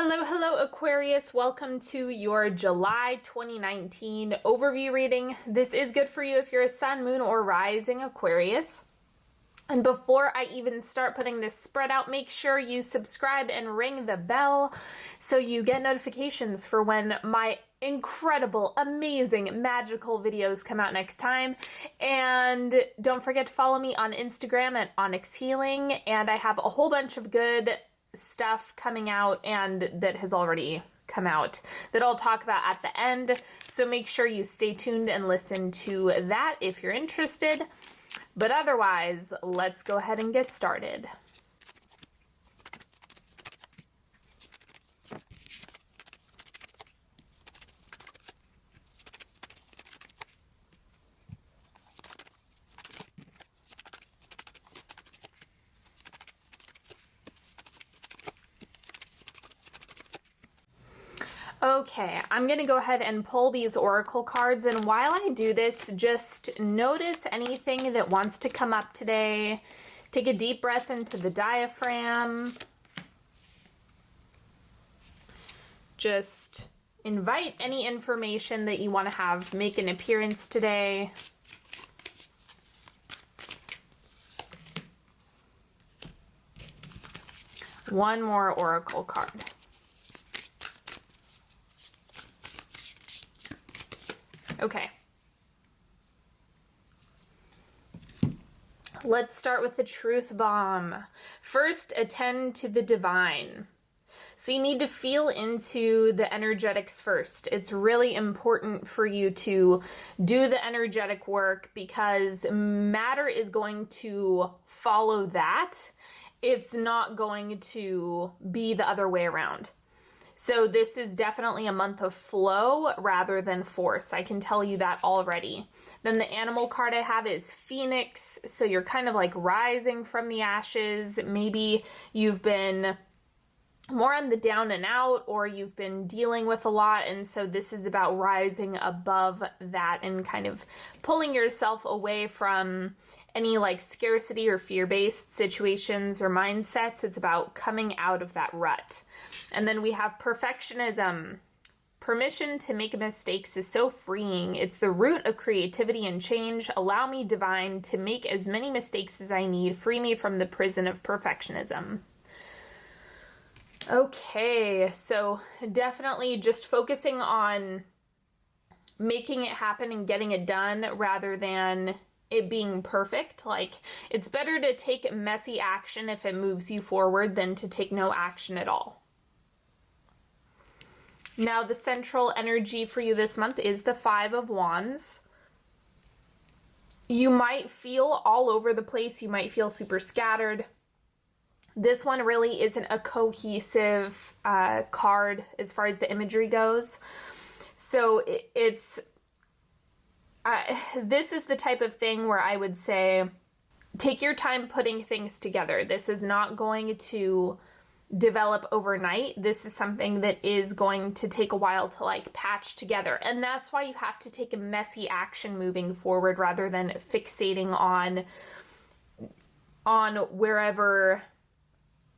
Hello, hello Aquarius. Welcome to your July 2019 overview reading. This is good for you if you're a sun, moon, or rising Aquarius. And before I even start putting this spread out, make sure you subscribe and ring the bell so you get notifications for when my incredible, amazing, magical videos come out next time. And don't forget to follow me on Instagram at Onyx Healing. And I have a whole bunch of good stuff coming out and that has already come out that I'll talk about at the end. So make sure you stay tuned and listen to that if you're interested. But otherwise, let's go ahead and get started. Okay, I'm going to go ahead and pull these oracle cards, and while I do this, just notice anything that wants to come up today. Take a deep breath into the diaphragm. Just invite any information that you want to have make an appearance today. One more oracle card. Okay. Let's start with the truth bomb. First, attend to the divine. So you need to feel into the energetics first. It's really important for you to do the energetic work because matter is going to follow that. It's not going to be the other way around. So this is definitely a month of flow rather than force. I can tell you that already. Then the animal card I have is Phoenix. So you're kind of like rising from the ashes. Maybe you've been more on the down and out, or you've been dealing with a lot. And so this is about rising above that and kind of pulling yourself away from any like scarcity or fear-based situations or mindsets. It's about coming out of that rut. And then we have perfectionism. Permission to make mistakes is so freeing. It's the root of creativity and change. Allow me, divine, to make as many mistakes as I need. Free me from the prison of perfectionism. Okay, so definitely just focusing on making it happen and getting it done rather than it being perfect. Like, it's better to take messy action if it moves you forward than to take no action at all. Now, the central energy for you this month is the Five of Wands. You might feel all over the place. You might feel super scattered. This one really isn't a cohesive card as far as the imagery goes. So this is the type of thing where I would say, take your time putting things together. This is not going to develop overnight. This is something that is going to take a while to like patch together. And that's why you have to take a messy action moving forward rather than fixating on wherever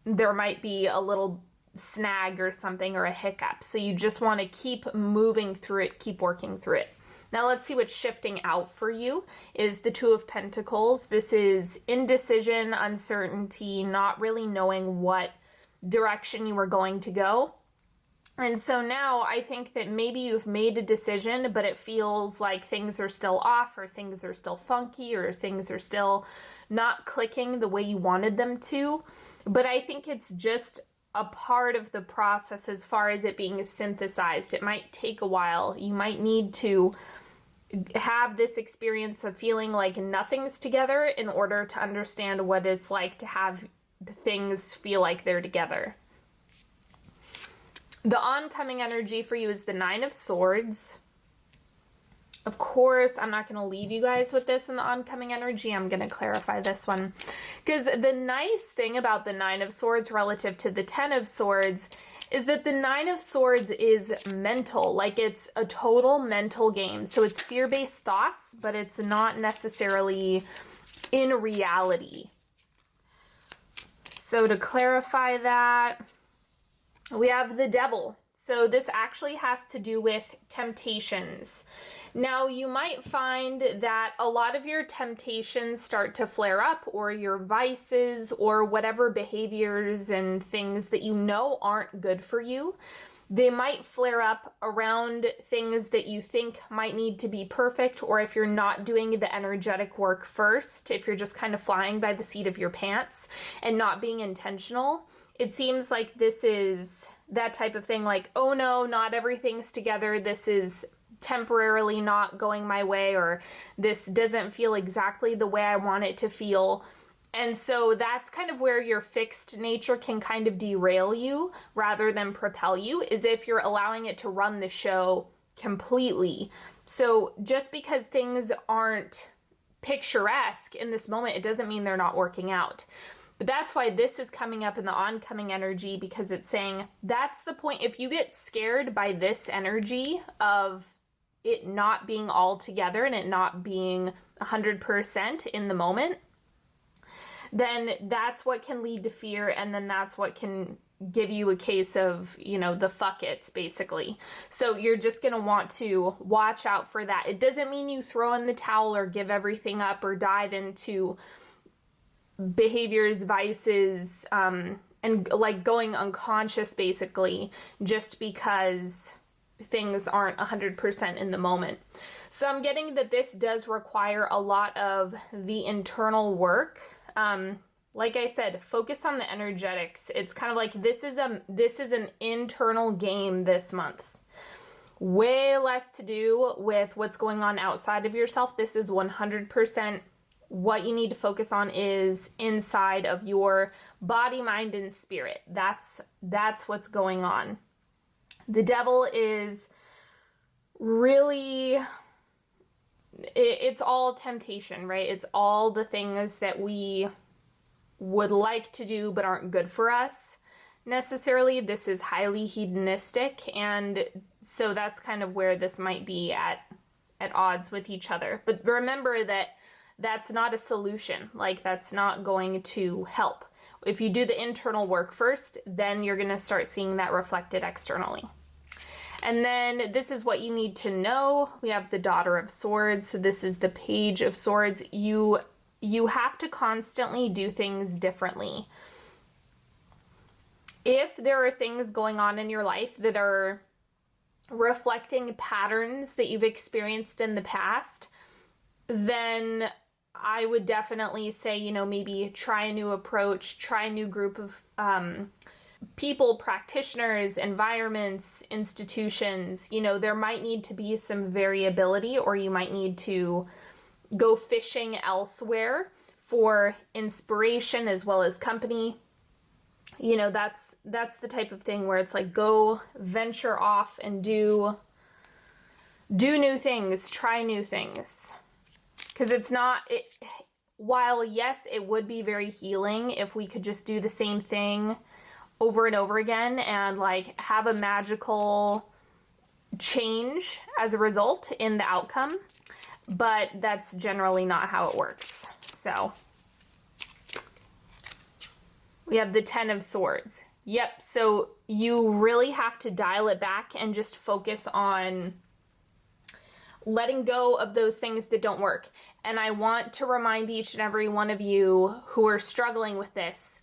there might be a little snag or something or a hiccup. So you just want to keep moving through it, keep working through it. Now let's see what's shifting out for you is the Two of Pentacles. This is indecision, uncertainty, not really knowing what direction you were going to go. And so now I think that maybe you've made a decision, but it feels like things are still off, or things are still funky, or things are still not clicking the way you wanted them to. But I think it's just a part of the process as far as it being synthesized. It might take a while. You might need to have this experience of feeling like nothing's together in order to understand what it's like to have things feel like they're together. The oncoming energy for you is the Nine of Swords. Of course, I'm not going to leave you guys with this in the oncoming energy. I'm going to clarify this one. Because the nice thing about the Nine of Swords relative to the Ten of Swords is that the Nine of Swords is mental. Like, it's a total mental game. So it's fear-based thoughts, but it's not necessarily in reality. So to clarify that, We have the devil. So this actually has to do with temptations. Now, you might find that a lot of your temptations start to flare up, or your vices, or whatever behaviors and things that you know aren't good for you. They might flare up around things that you think might need to be perfect, or if you're not doing the energetic work first, if you're just kind of flying by the seat of your pants and not being intentional. It seems like this is that type of thing, like, oh no, not everything's together, this is temporarily not going my way, or this doesn't feel exactly the way I want it to feel. And so that's kind of where your fixed nature can kind of derail you rather than propel you, is if you're allowing it to run the show completely. So just because things aren't picturesque in this moment, it doesn't mean they're not working out. But that's why this is coming up in the oncoming energy, because it's saying that's the point. If you get scared by this energy of it not being all together and it not being 100% in the moment, then that's what can lead to fear, and then that's what can give you a case of, you know, the fuck it's, basically. So you're just going to want to watch out for that. It doesn't mean you throw in the towel or give everything up or dive into behaviors, vices, and like going unconscious, basically, just because things aren't 100% in the moment. So I'm getting that this does require a lot of the internal work. Like I said, focus on the energetics. It's kind of like this is an internal game this month. Way less to do with what's going on outside of yourself. This is 100% what you need to focus on is inside of your body, mind, and spirit. That's what's going on. The devil is really, it's all temptation, right? It's all the things that we would like to do but aren't good for us necessarily. This is highly hedonistic, and so that's kind of where this might be at odds with each other. But remember that that's not a solution. Like, that's not going to help. If you do the internal work first, then you're going to start seeing that reflected externally. And then this is what you need to know. We have the Daughter of Swords. So this is the Page of Swords. You have to constantly do things differently. If there are things going on in your life that are reflecting patterns that you've experienced in the past, then I would definitely say, you know, maybe try a new approach, try a new group of people, practitioners, environments, institutions. You know, there might need to be some variability, or you might need to go fishing elsewhere for inspiration as well as company. You know, that's the type of thing where it's like, go venture off and do new things, try new things. Because it's not, while yes, it would be very healing if we could just do the same thing over and over again and like have a magical change as a result in the outcome, but that's generally not how it works. So we have the Ten of Swords. Yep, so you really have to dial it back and just focus on letting go of those things that don't work. And I want to remind each and every one of you who are struggling with this,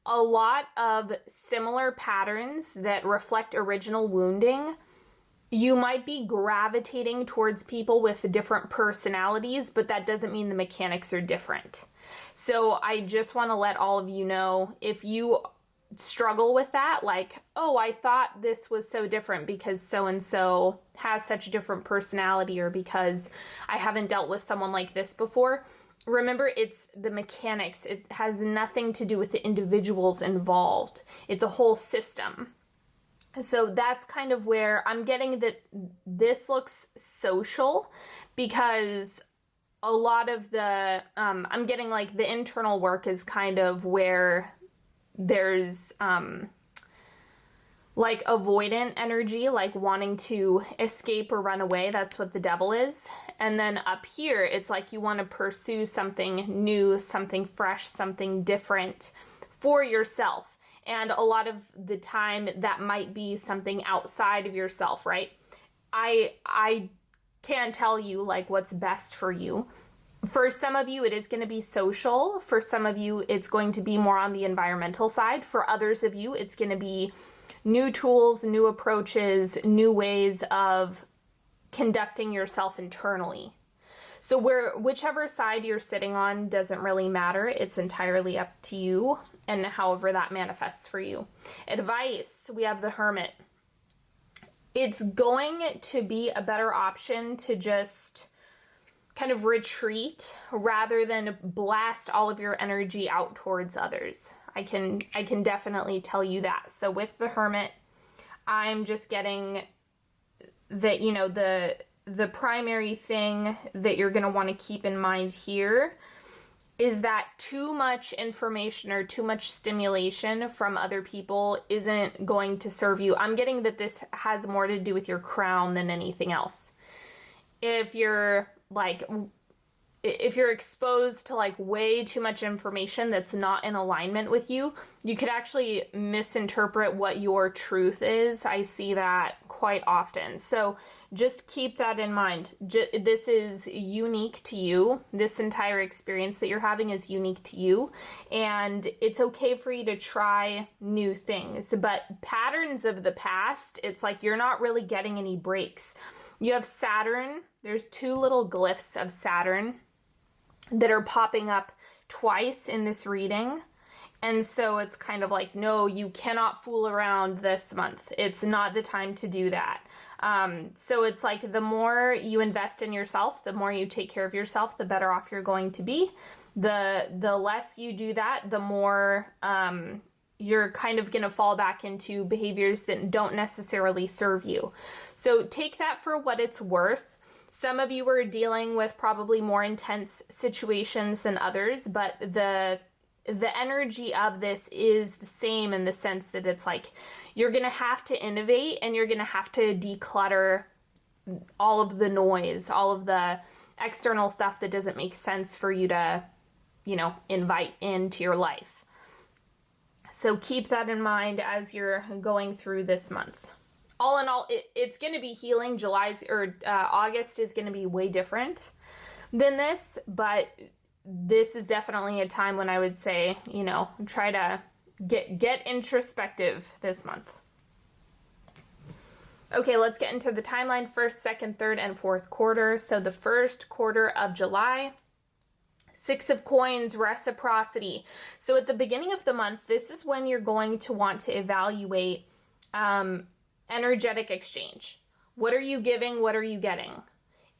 a lot of similar patterns that reflect original wounding. You might be gravitating towards people with different personalities, but that doesn't mean the mechanics are different. So I just want to let all of you know, if you struggle with that, like, oh, I thought this was so different because so-and-so has such a different personality, or because I haven't dealt with someone like this before. Remember, it's the mechanics. It has nothing to do with the individuals involved. It's a whole system. So that's kind of where I'm getting that this looks social, because a lot of the, I'm getting like the internal work is kind of where there's like avoidant energy, like wanting to escape or run away. That's what the devil is. And then up here, it's like you want to pursue something new, something fresh, something different for yourself. And a lot of the time that might be something outside of yourself, right? I can't tell you like what's best for you. For some of you, it is going to be social. For some of you, it's going to be more on the environmental side. For others of you, it's going to be new tools, new approaches, new ways of conducting yourself internally. So whichever side you're sitting on doesn't really matter. It's entirely up to you and however that manifests for you. Advice, we have the Hermit. It's going to be a better option to just kind of retreat rather than blast all of your energy out towards others. I can definitely tell you that. So with the Hermit, I'm just getting that, you know, the primary thing that you're going to want to keep in mind here is that too much information or too much stimulation from other people isn't going to serve you. I'm getting that this has more to do with your crown than anything else. If you're exposed to like way too much information that's not in alignment with you, you could actually misinterpret what your truth is. I see that quite often. So just keep that in mind. This is unique to you. This entire experience that you're having is unique to you. And it's okay for you to try new things. But patterns of the past, it's like you're not really getting any breaks. You have Saturn. There's two little glyphs of Saturn that are popping up twice in this reading. And so it's kind of like, no, you cannot fool around this month. It's not the time to do that. So it's like the more you invest in yourself, the more you take care of yourself, the better off you're going to be. The less you do that, the more you're kind of going to fall back into behaviors that don't necessarily serve you. So take that for what it's worth. Some of you are dealing with probably more intense situations than others, but the energy of this is the same in the sense that it's like you're going to have to innovate and you're going to have to declutter all of the noise, all of the external stuff that doesn't make sense for you to, you know, invite into your life. So keep that in mind as you're going through this month. All in all, it's going to be healing. August is going to be way different than this, but this is definitely a time when I would say, you know, try to get introspective this month. Okay, let's get into the timeline. First, second, third, and fourth quarter. So the first quarter of July, Six of Coins, reciprocity. So at the beginning of the month, this is when you're going to want to evaluate energetic exchange. What are you giving? What are you getting?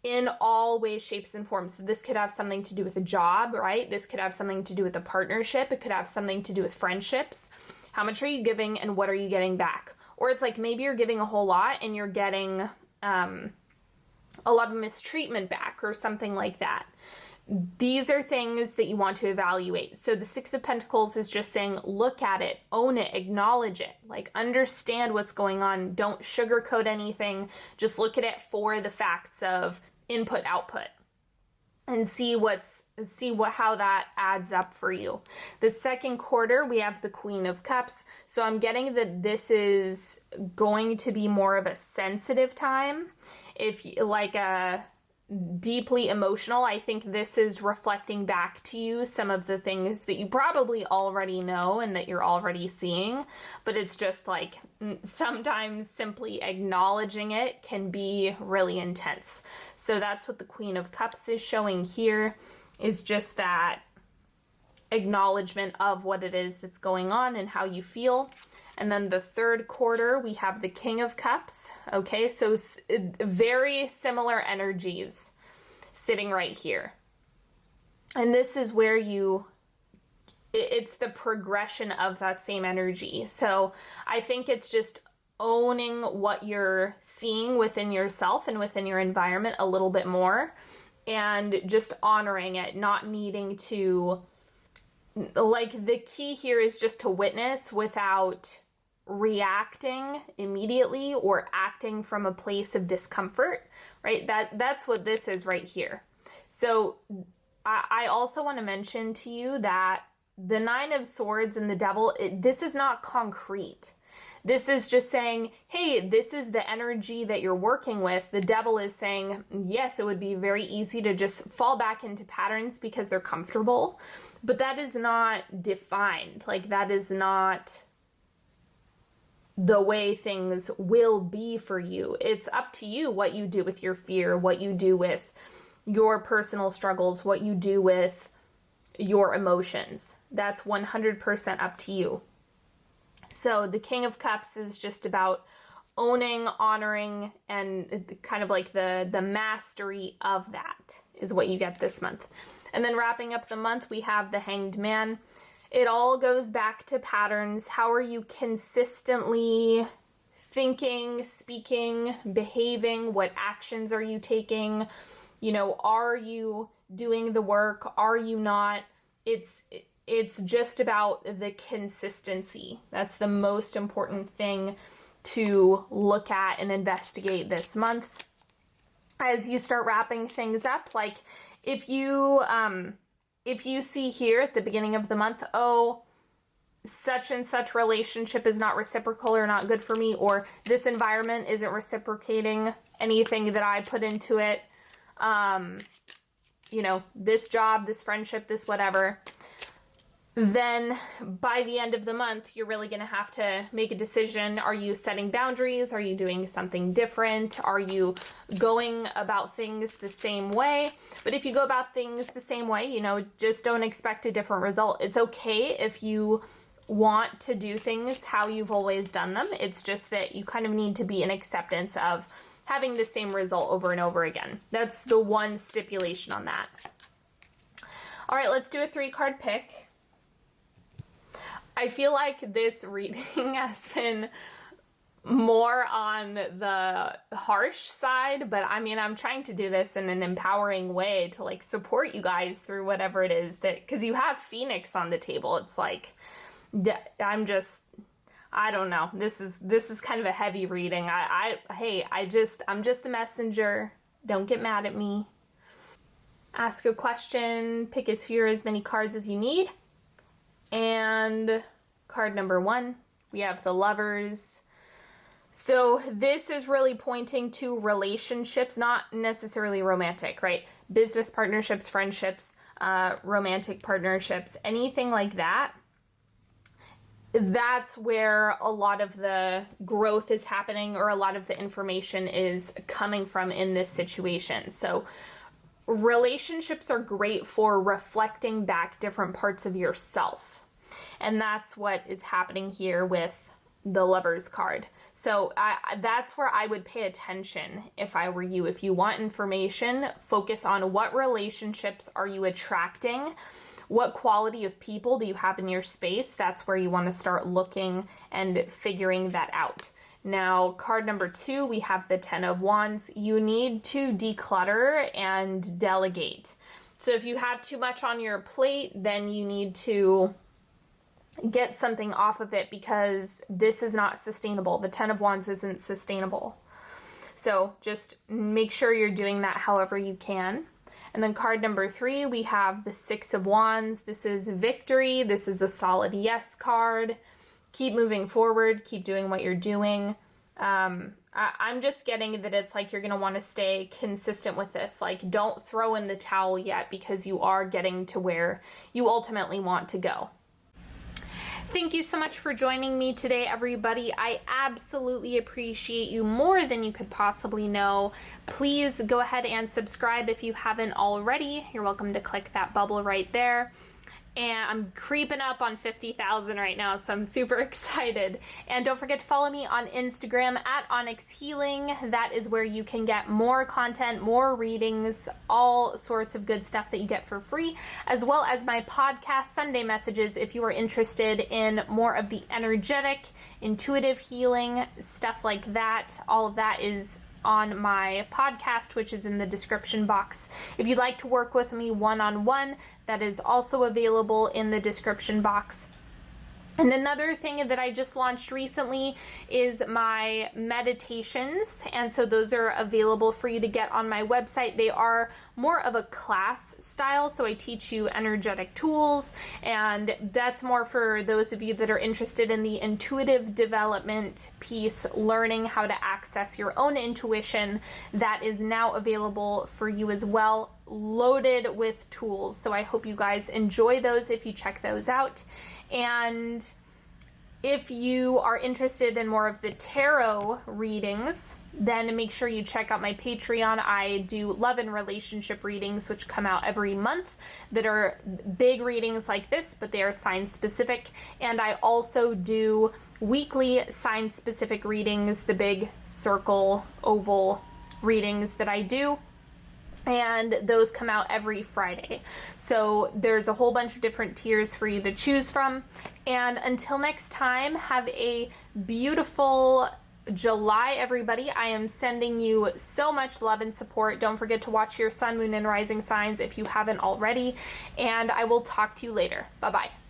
In all ways, shapes, and forms. So this could have something to do with a job, right? This could have something to do with a partnership. It could have something to do with friendships. How much are you giving and what are you getting back? Or it's like maybe you're giving a whole lot and you're getting a lot of mistreatment back or something like that. These are things that you want to evaluate. So the Six of Pentacles is just saying, look at it, own it, acknowledge it, like understand what's going on. Don't sugarcoat anything. Just look at it for the facts of input, output, and see how that adds up for you. The second quarter, we have the Queen of Cups. So I'm getting that this is going to be more of a sensitive time. If you like a deeply emotional, I think this is reflecting back to you some of the things that you probably already know and that you're already seeing, but it's just like sometimes simply acknowledging it can be really intense. So that's what the Queen of Cups is showing here, is just that acknowledgement of what it is that's going on and how you feel. And then the third quarter, we have the King of Cups. Okay, so very similar energies sitting right here. And this is where it's the progression of that same energy. So I think it's just owning what you're seeing within yourself and within your environment a little bit more, and just honoring it, not needing to, like, the key here is just to witness without reacting immediately or acting from a place of discomfort, right? That's what this is right here. So I also want to mention to you that the Nine of Swords and the Devil, this is not concrete. This is just saying, hey, this is the energy that you're working with. The Devil is saying, yes, it would be very easy to just fall back into patterns because they're comfortable, but that is not defined. Like, that is not the way things will be for you. It's up to you what you do with your fear, what you do with your personal struggles, what you do with your emotions. That's 100% up to you. So the King of Cups is just about owning, honoring, and kind of like the mastery of that is what you get this month. And then wrapping up the month, we have the Hanged Man. It all goes back to patterns. How are you consistently thinking, speaking, behaving? What actions are you taking? You know, are you doing the work? Are you not? It's just about the consistency. That's the most important thing to look at and investigate this month. As you start wrapping things up, like if you see here at the beginning of the month, oh, such and such relationship is not reciprocal or not good for me, or this environment isn't reciprocating anything that I put into it, you know, this job, this friendship, this whatever, then by the end of the month, you're really going to have to make a decision. Are you setting boundaries? Are you doing something different? Are you going about things the same way? But if you go about things the same way, you know, just don't expect a different result. It's okay if you want to do things how you've always done them. It's just that you kind of need to be in acceptance of having the same result over and over again. That's the one stipulation on that. All right, let's do a 3-card pick. I feel like this reading has been more on the harsh side, but I mean, I'm trying to do this in an empowering way to like support you guys through whatever it is that, because you have Phoenix on the table. It's like, I don't know. This is kind of a heavy reading. I'm just the messenger. Don't get mad at me. Ask a question, pick as few or as many cards as you need. And card number 1, we have the Lovers. So this is really pointing to relationships, not necessarily romantic, right? Business partnerships, friendships, romantic partnerships, anything like that. That's where a lot of the growth is happening, or a lot of the information is coming from in this situation. So relationships are great for reflecting back different parts of yourself. And that's what is happening here with the Lovers card. So that's where I would pay attention if I were you. If you want information, focus on what relationships are you attracting? What quality of people do you have in your space? That's where you want to start looking and figuring that out. Now, card number 2, we have the 10 of Wands. You need to declutter and delegate. So if you have too much on your plate, then you need to get something off of it, because this is not sustainable. The 10 of Wands isn't sustainable. So just make sure you're doing that however you can. And then card number 3, we have the 6 of Wands. This is victory. This is a solid yes card. Keep moving forward. Keep doing what you're doing. I'm just getting that it's like you're going to want to stay consistent with this. Like, don't throw in the towel yet, because you are getting to where you ultimately want to go. Thank you so much for joining me today, everybody. I absolutely appreciate you more than you could possibly know. Please go ahead and subscribe if you haven't already. You're welcome to click that bubble right there. And I'm creeping up on 50,000 right now, so I'm super excited. And don't forget to follow me on Instagram at Onyx Healing. That is where you can get more content, more readings, all sorts of good stuff that you get for free, as well as my podcast Sunday messages if you are interested in more of the energetic, intuitive healing, stuff like that. All of that is on my podcast, which is in the description box. If you'd like to work with me one-on-one, that is also available in the description box. And another thing that I just launched recently is my meditations, and so those are available for you to get on my website. They are more of a class style, so I teach you energetic tools, and that's more for those of you that are interested in the intuitive development piece, learning how to access your own intuition. That is now available for you as well, loaded with tools. So I hope you guys enjoy those if you check those out. And if you are interested in more of the tarot readings, then make sure you check out my Patreon. I do love and relationship readings, which come out every month, that are big readings like this, but they are sign specific. And I also do weekly sign specific readings, the big circle, oval readings that I do. And those come out every Friday. So there's a whole bunch of different tiers for you to choose from. And until next time, have a beautiful July, everybody. I am sending you so much love and support. Don't forget to watch your sun, moon, and rising signs if you haven't already. And I will talk to you later. Bye-bye.